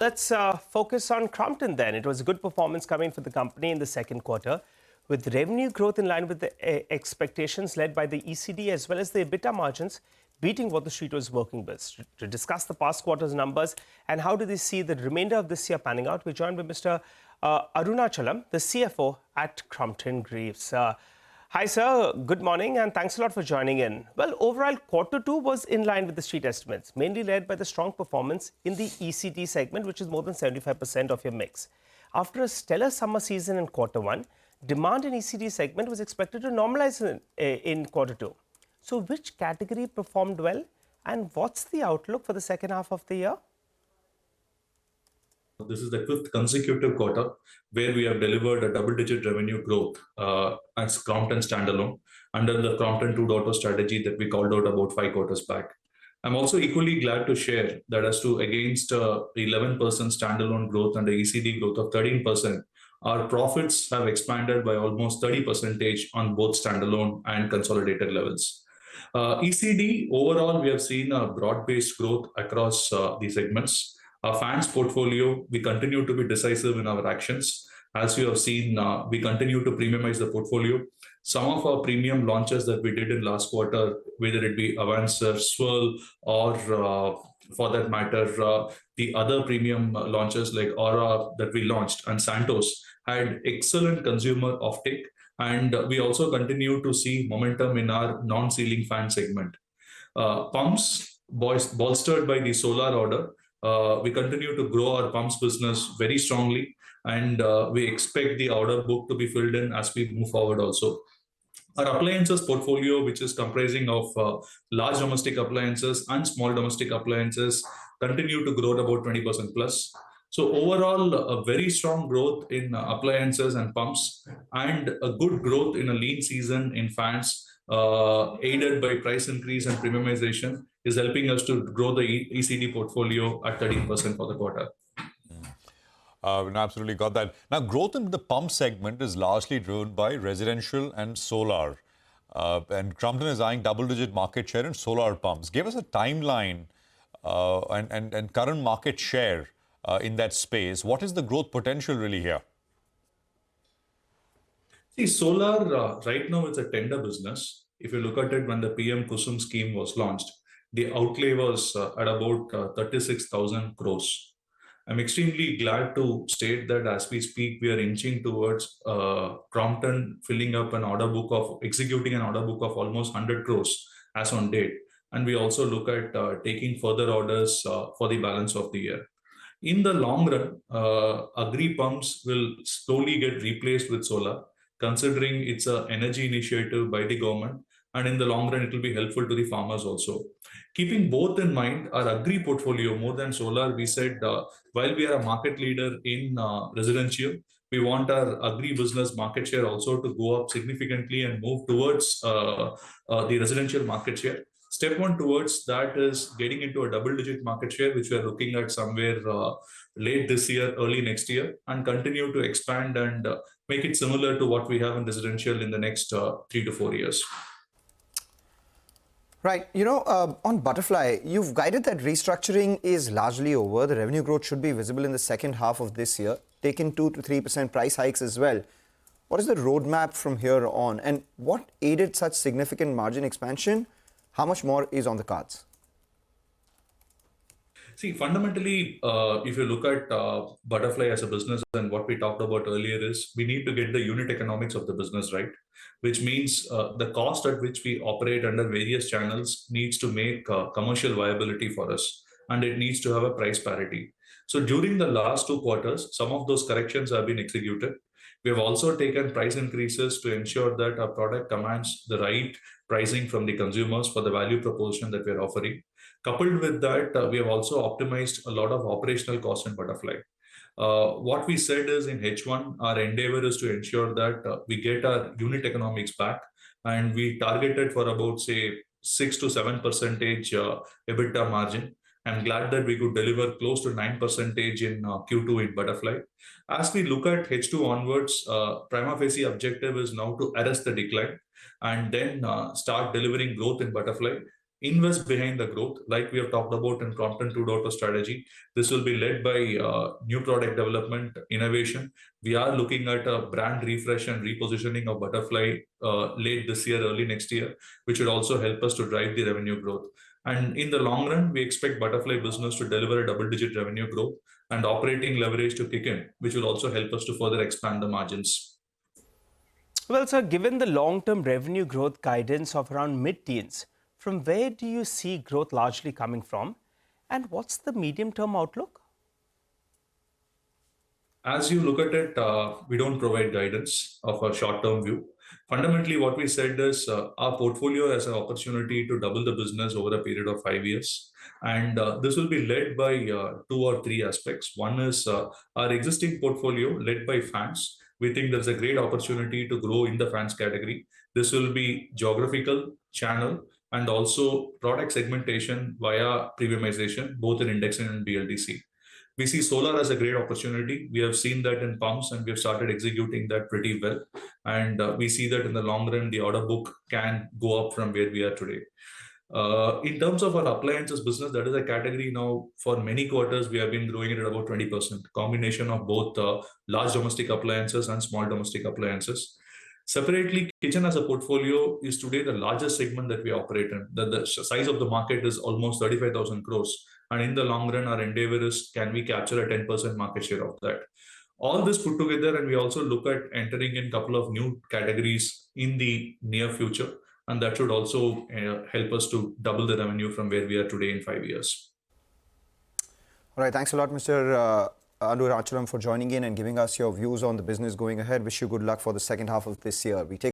Let's focus on Crompton then. It was a good performance coming for the company in the second quarter, with revenue growth in line with the expectations led by the ECD as well as the EBITDA margins beating what the street was working with. To discuss the past quarter's numbers and how do they see the remainder of this year panning out, we're joined by Mr. Arunachalam, the CFO at Crompton Greaves. Hi, sir. Good morning, and thanks a lot for joining in. Well, overall, quarter two was in line with the street estimates, mainly led by the strong performance in the ECD segment, which is more than 75% of your mix. After a stellar summer season in quarter one, demand in ECD segment was expected to normalize in quarter two. So, which category performed well, and what's the outlook for the second half of the year? This is the fifth consecutive quarter where we have delivered a double-digit revenue growth as Crompton standalone under the Crompton 2.0 strategy that we called out about 5 quarters back. I'm also equally glad to share that against 11% standalone growth and the ECD growth of 13%, our profits have expanded by almost 30% on both standalone and consolidated levels. ECD, overall, we have seen a broad-based growth across the segments. Our fans portfolio, we continue to be decisive in our actions. As you have seen, we continue to premiumize the portfolio. Some of our premium launches that we did in last quarter, whether it be Avancer, Swirl, or for that matter, the other premium launches like Aura that we launched and Santos had excellent consumer offtake. And we also continue to see momentum in our non-ceiling fan segment. Pumps, bolstered by the solar order, we continue to grow our pumps business very strongly, and we expect the order book to be filled in as we move forward also. Our appliances portfolio, which is comprising of large domestic appliances and small domestic appliances, continue to grow at about 20% plus. So overall, a very strong growth in appliances and pumps, and a good growth in a lean season in fans, aided by price increase and premiumization, is helping us to grow the ECD portfolio at 13% for the quarter. Absolutely got that. Now, growth in the pump segment is largely driven by residential and solar. And Crompton is eyeing double-digit market share in solar pumps. Give us a timeline and current market share in that space. What is the growth potential really here? See, solar, right now it's a tender business. If you look at it, when the PM Kusum scheme was launched, the outlay was at about 36,000 crores. I'm extremely glad to state that as we speak, we are inching towards Crompton executing an order book of almost 100 crores as on date. And we also look at taking further orders for the balance of the year. In the long run, agri pumps will slowly get replaced with solar, considering it's an energy initiative by the government. And in the long run, it will be helpful to the farmers also. Keeping both in mind, our agri portfolio, more than solar, we said while we are a market leader in residential, we want our agri business market share also to go up significantly and move towards the residential market share. Step one towards that is getting into a double-digit market share, which we are looking at somewhere late this year, early next year, and continue to expand and make it similar to what we have in residential in the next 3 to 4 years. Right. On Butterfly, you've guided that restructuring is largely over. The revenue growth should be visible in the second half of this year, taking 2 to 3% price hikes as well. What is the roadmap from here on, and what aided such significant margin expansion? How much more is on the cards? See, fundamentally, if you look at Butterfly as a business, and what we talked about earlier is we need to get the unit economics of the business right, which means the cost at which we operate under various channels needs to make commercial viability for us, and it needs to have a price parity. So during the last 2 quarters, some of those corrections have been executed. We have also taken price increases to ensure that our product commands the right pricing from the consumers for the value proposition that we are offering. Coupled with that, we have also optimized a lot of operational costs in Butterfly. What we said is in H1, our endeavor is to ensure that we get our unit economics back, and we targeted for about, say, 6 to 7% EBITDA margin. I'm glad that we could deliver close to 9% in Q2 in Butterfly. As we look at H2 onwards, prima facie objective is now to arrest the decline and then start delivering growth in Butterfly. invest behind the growth. Like we have talked about in Crompton 2.0 strategy, this will be led by new product development, innovation. We are looking at a brand refresh and repositioning of Butterfly late this year, early next year, which will also help us to drive the revenue growth. And in the long run, we expect Butterfly business to deliver a double-digit revenue growth and operating leverage to kick in, which will also help us to further expand the margins. Well, sir, given the long-term revenue growth guidance of around mid-teens, from where do you see growth largely coming from? And what's the medium-term outlook? As you look at it, we don't provide guidance of a short-term view. Fundamentally, what we said is our portfolio has an opportunity to double the business over a period of 5 years. And this will be led by 2 or 3 aspects. One is our existing portfolio led by fans. We think there's a great opportunity to grow in the fans category. This will be geographical, channel, and also product segmentation via premiumization, both in indexing and BLDC. We see solar as a great opportunity. We have seen that in pumps and we have started executing that pretty well. And we see that in the long run, the order book can go up from where we are today. In terms of our appliances business, that is a category now for many quarters, we have been growing it at about 20%, combination of both large domestic appliances and small domestic appliances. Separately, kitchen as a portfolio is today the largest segment that we operate in. The size of the market is almost 35,000 crores. And in the long run, our endeavor is, can we capture a 10% market share of that? All this put together, and we also look at entering in a couple of new categories in the near future. And that should also help us to double the revenue from where we are today in 5 years. All right, thanks a lot, Mr. Arunachalam, for joining in and giving us your views on the business going ahead. Wish you good luck for the second half of this year. We take